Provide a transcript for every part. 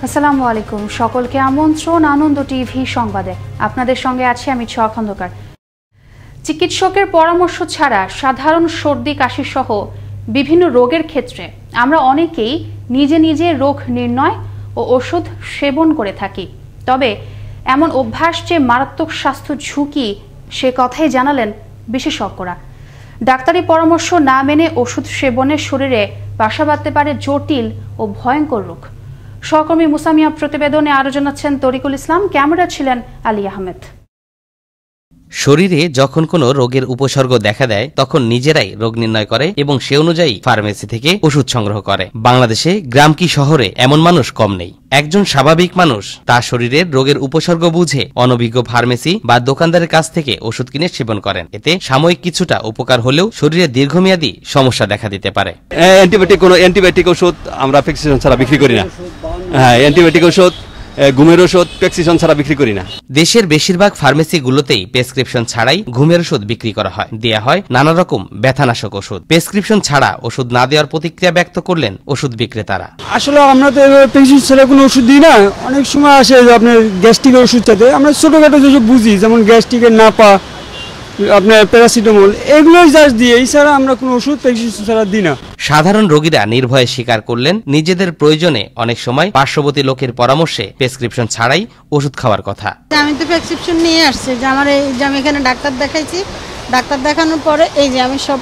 আসসালামু আলাইকুম, সকলকে আমন্ত্রণ আনন্দ টিভি সংবাদে। আপনাদের সঙ্গে আছি আমি ছোঁয়া খন্দকার। চিকিৎসকের পরামর্শ ছাড়া সাধারণ সর্দি কাশি সহ বিভিন্ন রোগের ক্ষেত্রে আমরা অনেকেই নিজে নিজে রোগ নির্ণয় ও ওষুধ সেবন করে থাকি। তবে এমন অভ্যাস যে মারাত্মক স্বাস্থ্য ঝুঁকি, সে কথাই জানালেন বিশেষজ্ঞরা। ডাক্তারি পরামর্শ না মেনে ওষুধ সেবনে শরীরে বাসা বাঁধতে পারে জটিল ও ভয়ঙ্কর রোগ। সহকর্মী মুসামিয়া প্রতিবেদনে আরো জানাচ্ছেন তরিকুল ইসলাম, ক্যামেরা ছিলেন আলী আহমেদ। শরীরে যখন কোনো রোগের উপসর্গ দেখা দেয় তখন নিজেরাই রোগ নির্ণয় করে এবং সে অনুযায়ী ফার্মেসি থেকে ওষুধ সংগ্রহ করে। বাংলাদেশে গ্রাম কি শহরে এমন মানুষ কম নেই। একজন স্বাভাবিক মানুষ তার শরীরের রোগের উপসর্গ বুঝে অনভিজ্ঞ ফার্মেসি বা দোকানদারের কাছ থেকে ওষুধ কিনে সেবন করেন। এতে সাময়িক কিছুটা উপকার হলেও শরীরে দীর্ঘমেয়াদী সমস্যা দেখা দিতে পারে। অ্যান্টিবায়োটিক ওষুধ আমরা প্রেসক্রিপশন ছাড়া বিক্রি করি না। অ্যান্টিবায়োটিক ওষুধ, ঘুমের ওষুধ প্রেসক্রিপশন ছাড়া বিক্রি করি না। দেশের বেশিরভাগ ফার্মেসিগুলোতেই প্রেসক্রিপশন ছাড়াই ঘুমের ওষুধ বিক্রি করা হয়। দেয়া হয় নানা রকম ব্যথানাশক ওষুধ। প্রেসক্রিপশন ছাড়া ওষুধ না দেওয়ার প্রতিক্রিয়া ব্যক্ত করলেন ওষুধ বিক্রেতারা। আসলে আমরা তো প্রেসক্রিপশন ছাড়া কোনো ওষুধ দিই না। অনেক সময় আসে যে আপনার গ্যাস্ট্রিকের ওষুধ চাইতে, আমরা ছোটখাটো যেসব বুঝি, যেমন গ্যাস্ট্রিকের নাপা, আপনার প্যারাসিটামল, এগুলোই জাস্ট দিই। এছাড়া আমরা কোনো ওষুধ প্রেসক্রিপশন ছাড়া দিই না। সাধারণ রোগীরা নির্ভয়ে স্বীকার করলেন নিজেদের প্রয়োজনে অনেক সময় পার্শ্ববর্তী লোকের পরামর্শে প্রেসক্রিপশন ছাড়াই ওষুধ খাওয়ার কথা। আমি তো প্রেসক্রিপশন নিয়ে আসছি যে আমার এই যে আমি এখানে ডাক্তার দেখাইছি, ডাক্তার দেখানোর পরে এই যে আমি সব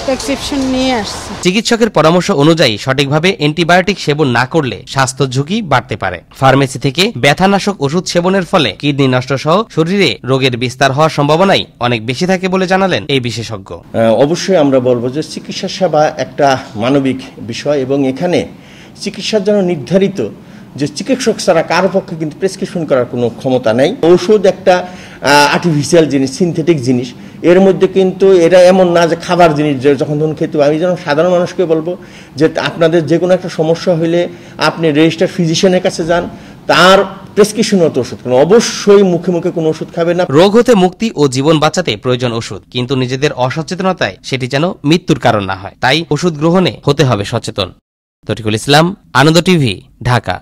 প্রেসক্রিপশন নিয়ে আসছি। চিকিৎসকের পরামর্শ অনুযায়ী সঠিকভাবে অ্যান্টিবায়োটিক সেবন না করলে স্বাস্থ্য ঝুঁকি বাড়তে পারে। ফার্মেসি থেকে ব্যথানাশক ওষুধ সেবনের ফলে কিডনি নষ্ট সহ শরীরে রোগের বিস্তার হওয়ার সম্ভাবনাই অনেক বেশি থাকে বলে জানালেন এই বিশেষজ্ঞ। অবশ্যই আমরা বলবো যে চিকিৎসা সেবা একটা মানবিক বিষয় এবং এখানে চিকিৎসার জন্য নির্ধারিত যে চিকিৎসক ছাড়া কারো পক্ষে কিন্তু প্রেসক্রিপশন করার কোনো ক্ষমতা নেই। ঔষধ একটা আর্টিফিশিয়াল জিনিস, সিনথেটিক জিনিস। এর মধ্যে কিন্তু এটা এমন না যে খাবার জিনিস যখন তখন খেতে। আমি যেন সাধারণ মানুষকে বলবো যে আপনাদের যে কোনো একটা সমস্যা হইলে আপনি রেজিস্টার্ড ফিজিশিয়ানের কাছে যান, তার প্রেসক্রিপশন মতো ওষুধ, অবশ্যই মুখে মুখে কোনো ওষুধ খাবে না। রোগ হতে মুক্তি ও জীবন বাঁচাতে প্রয়োজন ওষুধ, কিন্তু নিজেদের অসচেতনতায় সেটি যেন মৃত্যুর কারণ না হয়। তাই ওষুধ গ্রহণে হতে হবে সচেতন। তরিকুল ইসলাম, আনন্দ টিভি, ঢাকা।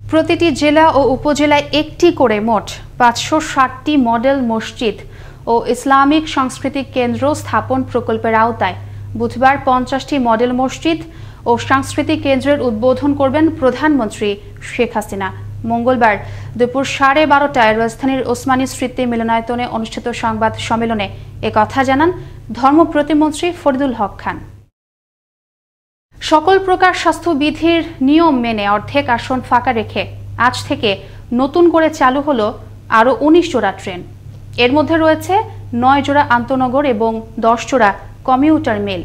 প্রতিটি জেলা ও উপজেলায় একটি করে মোট 560টি মডেল মসজিদ ও ইসলামিক সাংস্কৃতিক কেন্দ্র স্থাপন প্রকল্পের আওতায় বুধবার 50টি মডেল মসজিদ ও সাংস্কৃতিক কেন্দ্রের উদ্বোধন করবেন প্রধানমন্ত্রী শেখ হাসিনা। মঙ্গলবার দুপুর 12:30টায় রাজধানীর ওসমানী স্মৃতি মিলনায়তনে অনুষ্ঠিত সংবাদ সম্মেলনে একথা জানান ধর্ম প্রতিমন্ত্রী ফরিদুল হক খান। সকল প্রকার স্বাস্থ্যবিধির নিয়ম মেনে অর্ধেক আসন ফাঁকা রেখে আজ থেকে নতুন করে চালু হলো আরও 19 জোড়া ট্রেন। এর মধ্যে রয়েছে 9 জোড়া আন্তনগর এবং 10 জোড়া কমিউটার মেল।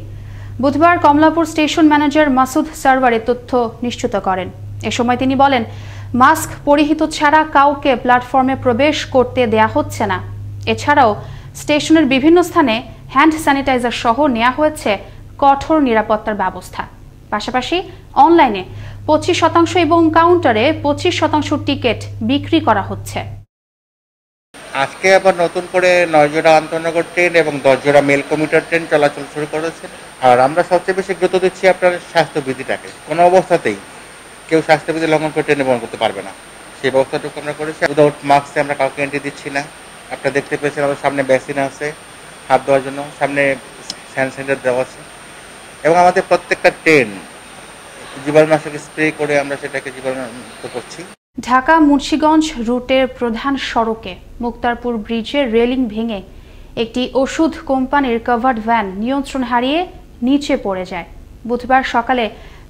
বুধবার কমলাপুর স্টেশন ম্যানেজার মাসুদ সারওয়ার এ তথ্য নিশ্চিত করেন। এ সময় তিনি বলেন, মাস্ক পরিহিত ছাড়া কাউকে প্ল্যাটফর্মে প্রবেশ করতে দেয়া হচ্ছে না। এছাড়াও স্টেশনের বিভিন্ন স্থানে হ্যান্ড স্যানিটাইজার সহ নেওয়া হয়েছে কঠোর নিরাপত্তার ব্যবস্থা। পাশাপাশি অনলাইনে 25% এবং কাউন্টারে 25% টিকিট বিক্রি করা হচ্ছে। আজকে আবার নতুন করে 9 জোড়া আন্তনগর ট্রেন এবং 10 জোড়া মেল কমিউটার ট্রেন চলাচল শুরু করেছে। আর আমরা সবচেয়ে বেশি গুরুত্ব দিচ্ছি আপনার স্বাস্থ্যবিধিটাকে। কোনো অবস্থাতেই কেউ স্বাস্থ্যবিধি লঙ্ঘন করে ট্রেনে বহন করতে পারবে না, সেই ব্যবস্থাটুকু আমরা করেছি। উইদাউট মাস্কে আমরা কাউকে এন্ট্রি দিচ্ছি না। আপনারা দেখতে পেয়েছেন আমাদের সামনে বেসিন আছে হাত ধোয়ার জন্য, সামনে স্যানিটাইজার দেওয়া আছে এবং আমাদের প্রত্যেকটা ট্রেন জীবাণুনাশক স্প্রে করে আমরা সেটাকে জীবাণুমুক্ত করছি। ঢাকা মুন্সিগঞ্জ রুটের প্রধান সড়কে মুক্তারপুর ব্রিজের রেলিং ভেঙে একটি ওষুধ কোম্পানির কভার্ড ভ্যান নিয়ন্ত্রণ হারিয়ে নিচে পড়ে যায়। বুধবার সকালে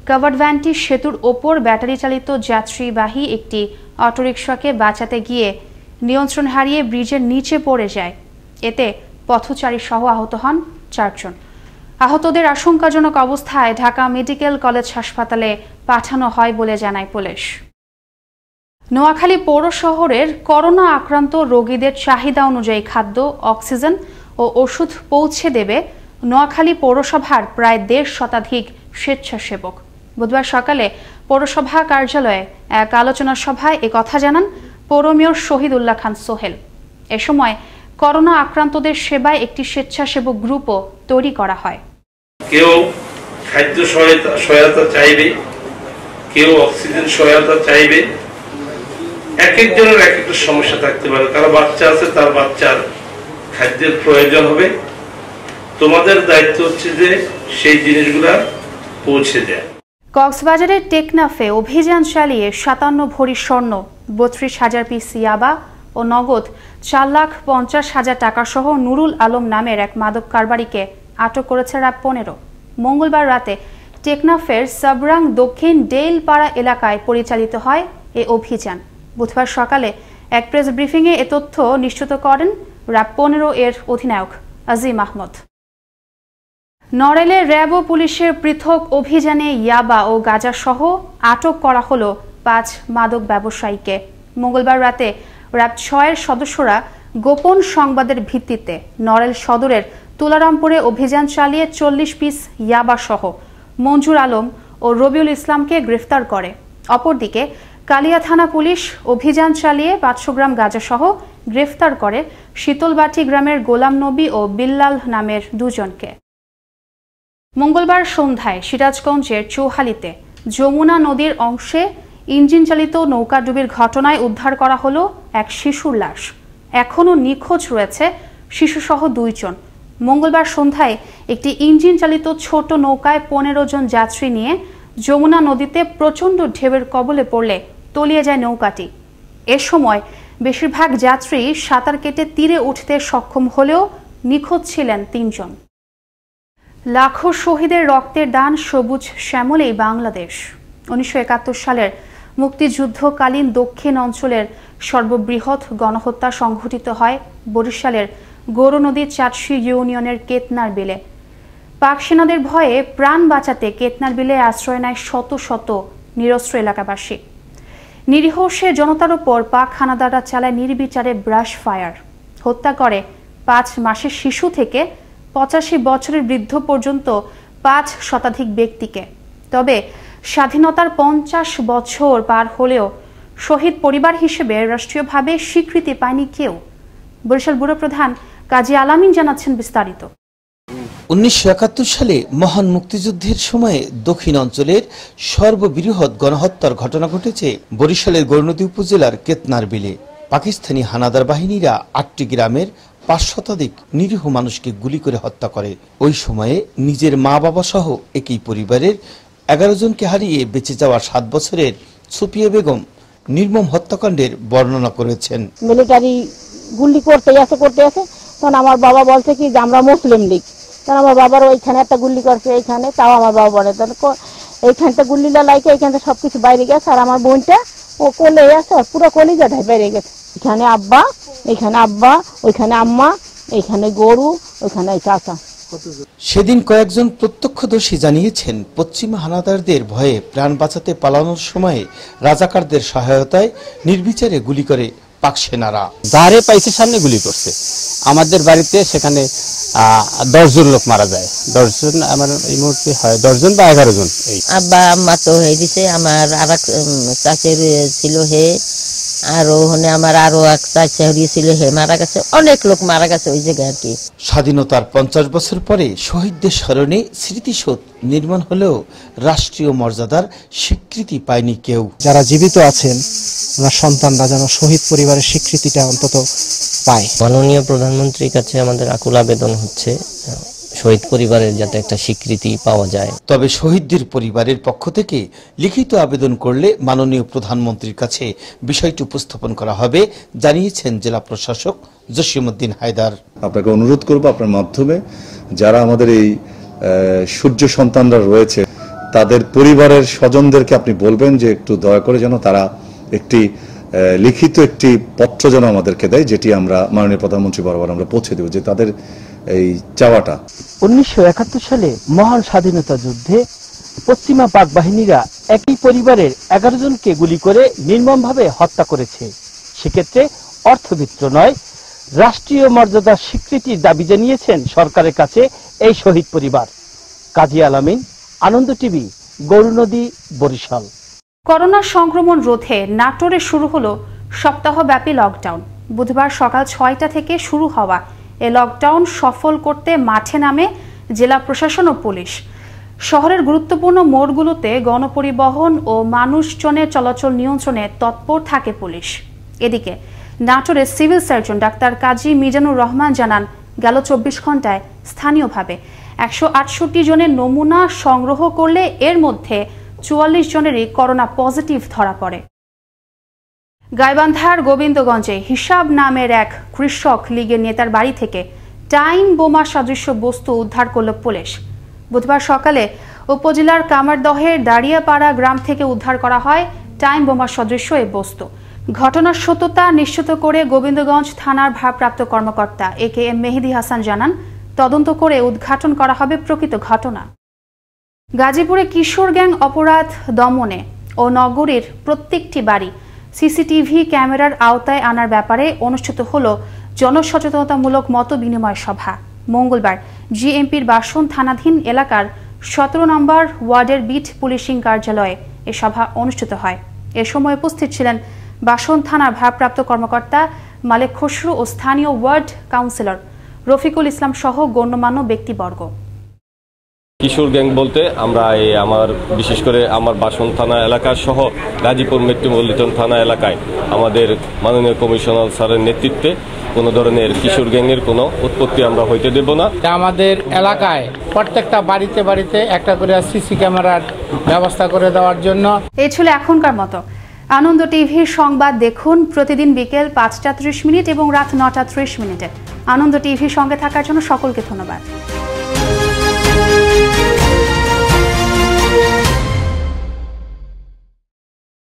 কভার্ড ভ্যানটি সেতুর ওপর ব্যাটারি চালিত যাত্রীবাহী একটি অটোরিকশাকে বাঁচাতে গিয়ে নিয়ন্ত্রণ হারিয়ে ব্রিজের নিচে পড়ে যায়। এতে পথচারী সহ আহত হন 4 জন। আহতদের আশঙ্কাজনক অবস্থায় ঢাকা মেডিকেল কলেজ হাসপাতালে পাঠানো হয় বলে জানায় পুলিশ। নোয়াখালী পৌর শহরের করোনা আক্রান্ত রোগীদের চাহিদা অনুযায়ী খাদ্য, অক্সিজেন ও ওষুধ পৌঁছে দেবে নোয়াখালী পৌরসভার প্রায় 1.5 শতাধিক স্বেচ্ছাসেবক। বুধবার সকালে পৌরসভা কার্যালয়ে এক আলোচনা সভায় একথা জানান পৌর মেয়র শহীদুল্লাহ খান সোহেল। এ সময় করোনা আক্রান্তদের সেবায় একটি স্বেচ্ছাসেবক গ্রুপও তৈরি করা হয়। কেউ খাদ্য সহায়তা চাইবে কেউ অক্সিজেন সহায়তা চাইবে, এক একজনের এক একটা সমস্যা থাকতে পারে। কারো বাচ্চা আছে, তার বাচ্চার খাদ্যের প্রয়োজন হবে। তোমাদের দায়িত্ব হচ্ছে যে সেই জিনিসগুলা পৌঁছে দেয়। কক্সবাজারের টেকনাফে অভিযান চালিয়ে 57 ভরি স্বর্ণ, 32,000 পিস ইয়াবা ও নগদ 4,50,000 টাকা সহ নুরুল আলম নামের এক মাদক কারবারিকে আটক করেছে র্যাব 15। মঙ্গলবার রাতে টেকনাফের সাবরাং দক্ষিণ ডেইলপাড়া এলাকায় পরিচালিত হয় এ অভিযান। বুধবার সকালে এক প্রেস ব্রিফিংয়ে এ তথ্য নিশ্চিত করেন র্যাব 15 এর অধিনায়ক আজিম আহমদ। নড়াইলে র্যাব ও পুলিশের পৃথক অভিযানে ইয়াবা ও গাঁজা সহ আটক করা হলো 5 মাদক ব্যবসায়ীকে। মঙ্গলবার রাতে র্যাব 6 এর সদস্যরা গোপন সংবাদের ভিত্তিতে নড়াইল সদরের তুলারামপুরে অভিযান চালিয়ে 40 পিস ইয়াবা সহ মঞ্জুর আলম ও রবিউল ইসলামকে গ্রেফতার করে। অপরদিকে কালিয়া থানা পুলিশ অভিযান চালিয়ে 500 গ্রাম গাঁজা সহ গ্রেফতার করে শীতলবাটি গ্রামের গোলাম নবী ও বিল্লাল নামের 2 জনকে। মঙ্গলবার সন্ধ্যায় সিরাজগঞ্জের চৌহালিতে যমুনা নদীর অংশে ইঞ্জিন চালিত নৌকাডুবির ঘটনায় উদ্ধার করা হলো এক শিশুর লাশ। এখনও নিখোঁজ রয়েছে শিশুসহ 2 জন। মঙ্গলবার সন্ধ্যায় একটি ইঞ্জিন চালিত ছোট নৌকায় 15 জন যাত্রী নিয়ে যমুনা নদীতে প্রচণ্ড ঢেউয়ের কবলে পড়লে তলিয়ে যায় নৌকাটি। এ সময় বেশিরভাগ যাত্রী সাঁতার কেটে তীরে উঠতে সক্ষম হলেও নিখোঁজ ছিলেন 3 জন। লাখো শহীদের রক্তের দান, সবুজ শ্যামলেই বাংলাদেশ। 1971 সালের মুক্তিযুদ্ধকালীন দক্ষিণ অঞ্চলের সর্ববৃহৎ গণহত্যা সংঘটিত হয় বরিশালের গৌরনদী চাটশি ইউনিয়নের কেতনার বিলে। পাক সেনাদের ভয়ে প্রাণ বাঁচাতে কেতনার বিলে আশ্রয় নেয় শত শত নিরস্ত্র এলাকাবাসী। নিরীহ সে জনতার উপর পাক হানাদাররা চালায় নির্বিচারে ব্রাশ ফায়ার, হত্যা করে 5 মাসের শিশু থেকে 85 বছরের বৃদ্ধ পর্যন্ত 5 শতাধিক ব্যক্তিকে। তবে স্বাধীনতার 50 বছর পার হলেও শহীদ পরিবার হিসেবে রাষ্ট্রীয়ভাবে স্বীকৃতি পায়নি কেউ। বরিশাল ব্যুরো প্রধান কাজী আলামিন জানাচ্ছেন বিস্তারিত। 1971 সালে মহান মুক্তিযুদ্ধের সময়ে দক্ষিণ অঞ্চলের সর্ববৃহৎ গণহত্যার ঘটনা ঘটেছে বরিশালের গৌরনদী উপজেলার কেতনার বিলে। পাকিস্তানি হানাদার বাহিনীরা 8টি গ্রামের 5 শতাধিক নিরীহ মানুষকে গুলি করে হত্যা করে। ওই সময়ে নিজের মা বাবা সহ একই পরিবারের 11 জনকে হারিয়ে বেঁচে যাওয়া 7 বছরের সুফিয়া বেগম নির্মম হত্যাকাণ্ডের বর্ণনা করেছেন। মিলিটারি গুলি করতে আছে তখন আমার বাবা বলছে কি যে আমরা মুসলিম লীগ। তখন আমার বাবার ওইখানে একটা গুলি করছে, এইখানে, তাও আমার বাবা বলে এইখানটা গুলিটা লাইকে এইখানটা সবকিছু বাইরে গেছে। আর আমার বোনটা ও কোলে আছে, পুরো কলিজাটাই বাইরে গেছে। এখানে আব্বা, এখানে আব্বা, ওইখানে আম্মা, এইখানে গরু, ওইখানে চাচা। সেদিন কয়েকজন প্রত্যক্ষদর্শী জানিয়েছেন পশ্চিমা হানাদারদের ভয়ে প্রাণ বাঁচাতে পালানোর সময়ে রাজাকারদের সহায়তায় নির্বিচারে গুলি করে পাক সেনারা। যারে পাইছে সামনে গুলি করছে। আমাদের বাড়িতে সেখানে 10 জন লোক মারা যায়। 10 জন আমার এই মুহূর্তে হয় 10 জন বা 11 জন। আব্বা আম্মা তো হয়ে দিছে, আমার আরেক চাচের ছিল হে, আর ওখানে আমার আরো এক চাচা ছিল হে মারা গেছে, অনেক লোক মারা গেছে ওই জায়গায় আর কি। স্বাধীনতার 50 বছর পরে শহীদদের স্মরণে স্মৃতিসৌধ নির্মাণ হলেও রাষ্ট্রীয় মর্যাদার স্বীকৃতি পায়নি কেউ। যারা জীবিত আছেন ওনার সন্তানরা যেন শহীদ পরিবারের স্বীকৃতিটা অন্তত পায়। মাননীয় প্রধানমন্ত্রীর কাছে আমাদের আকুল আবেদন হচ্ছে শহীদ পরিবারের যাতে একটা স্বীকৃতি পাওয়া যায়। তবে শহীদদের পরিবারের পক্ষ থেকে লিখিত আবেদন করলে মাননীয় প্রধানমন্ত্রীর কাছে বিষয়টি উপস্থাপন করা হবে, জানিয়েছেন জেলা প্রশাসক জসিমউদ্দিন হায়দার। আপনাকে অনুরোধ করব আপনার মাধ্যমে যারা আমাদের এই সূর্য সন্তানরা রয়েছে তাদের পরিবারের স্বজনদেরকে আপনি বলবেন যে একটু দয়া করে যেন তারা একটি লিখিত একটি পত্র যেন আমাদেরকে দেয়, যেটি আমরা মাননীয় প্রধানমন্ত্রী বরাবর আমরা পৌঁছে দেব যে তাদের এই চাওয়াটা। 1971 সালে মহান স্বাধীনতা যুদ্ধে পশ্চিমা পাক বাহিনীরা একই পরিবারের 11 জনকে গুলি করে নির্মমভাবে হত্যা করেছে। সেক্ষেত্রে অর্থবিত্ত নয়, রাষ্ট্রীয় মর্যাদার স্বীকৃতির দাবি জানিয়েছেন সরকারের কাছে এই শহীদ পরিবার। কাজী আলামিন, আনন্দ টিভি, গৌরনদী, বরিশাল। করোনা সংক্রমণ রোধে নাটোরে শুরু হলো সপ্তাহব্যাপী লকডাউন। বুধবার সকাল 6টা থেকে শুরু হওয়া এ লকডাউন সফল করতে মাঠে নামে জেলা প্রশাসন ও পুলিশ। শহরের গুরুত্বপূর্ণ মোড়গুলোতে গণপরিবহন ও মানুষজনের চলাচল নিয়ন্ত্রণে তৎপর থাকে পুলিশ। এদিকে নাটোরের সিভিল সার্জন ডাক্তার কাজী মিজানুর রহমান জানান, গেল 24 ঘন্টায় স্থানীয়ভাবে 168 জনের নমুনা সংগ্রহ করলে এর মধ্যে 44 জনেরই করোনা পজিটিভ ধরা পড়ে। গাইবান্ধার গোবিন্দগঞ্জে হিসাব নামের এক কৃষক লীগের নেতার বাড়ি থেকে টাইম বোমা সদৃশ্য বস্তু উদ্ধার করল পুলিশ। বুধবার সকালে উপজেলার কামারদহের দাঁড়িয়াপাড়া গ্রাম থেকে উদ্ধার করা হয় টাইম বোমা সদৃশ্য এই বস্তু। ঘটনার সত্যতা নিশ্চিত করে গোবিন্দগঞ্জ থানার ভারপ্রাপ্ত কর্মকর্তা AKM মেহেদী হাসান জানান, তদন্ত করে উদ্ঘাটন করা হবে প্রকৃত ঘটনা। গাজীপুরে কিশোর গ্যাং অপরাধ দমনে ও নগরীর প্রত্যেকটি বাড়ি সিসিটিভি ক্যামেরার আওতায় আনার ব্যাপারে অনুষ্ঠিত হল জনসচেতনতামূলক মত বিনিময় সভা। মঙ্গলবার জিএমপির বাসন থানাধীন এলাকার 17 নম্বর ওয়ার্ডের বিট পুলিশিং কার্যালয়ে এ সভা অনুষ্ঠিত হয়। এ সময় উপস্থিত ছিলেন বাসন থানার ভারপ্রাপ্ত কর্মকর্তা মালেক খসরু ও স্থানীয় ওয়ার্ড কাউন্সিলর রফিকুল ইসলাম সহ গণ্যমান্য ব্যক্তিবর্গ। কিশোর গ্যাং বলতে আমরা আমার বিশেষ করে আমার বাসন থানা এলাকা সহ গাজীপুর মেট্রোপলিটন থানা এলাকায় আমাদের মাননীয় কমিশনার স্যারের নেতৃত্বে কোনো ধরনের কিশোর গ্যাংয়ের কোনো উৎপত্তি আমরা হইতে দেব না। আমাদের এলাকায় প্রত্যেকটা বাড়িতে বাড়িতে একটা করে সিসি ক্যামেরার ব্যবস্থা করে দেওয়ার জন্য। এই ছিল এখনকার মতো। আনন্দ টিভির সংবাদ দেখুন প্রতিদিন বিকেল 5টা 30 মিনিট এবং রাত 9টা 30 মিনিটে। আনন্দ টিভির সঙ্গে থাকার জন্য সকলকে ধন্যবাদ।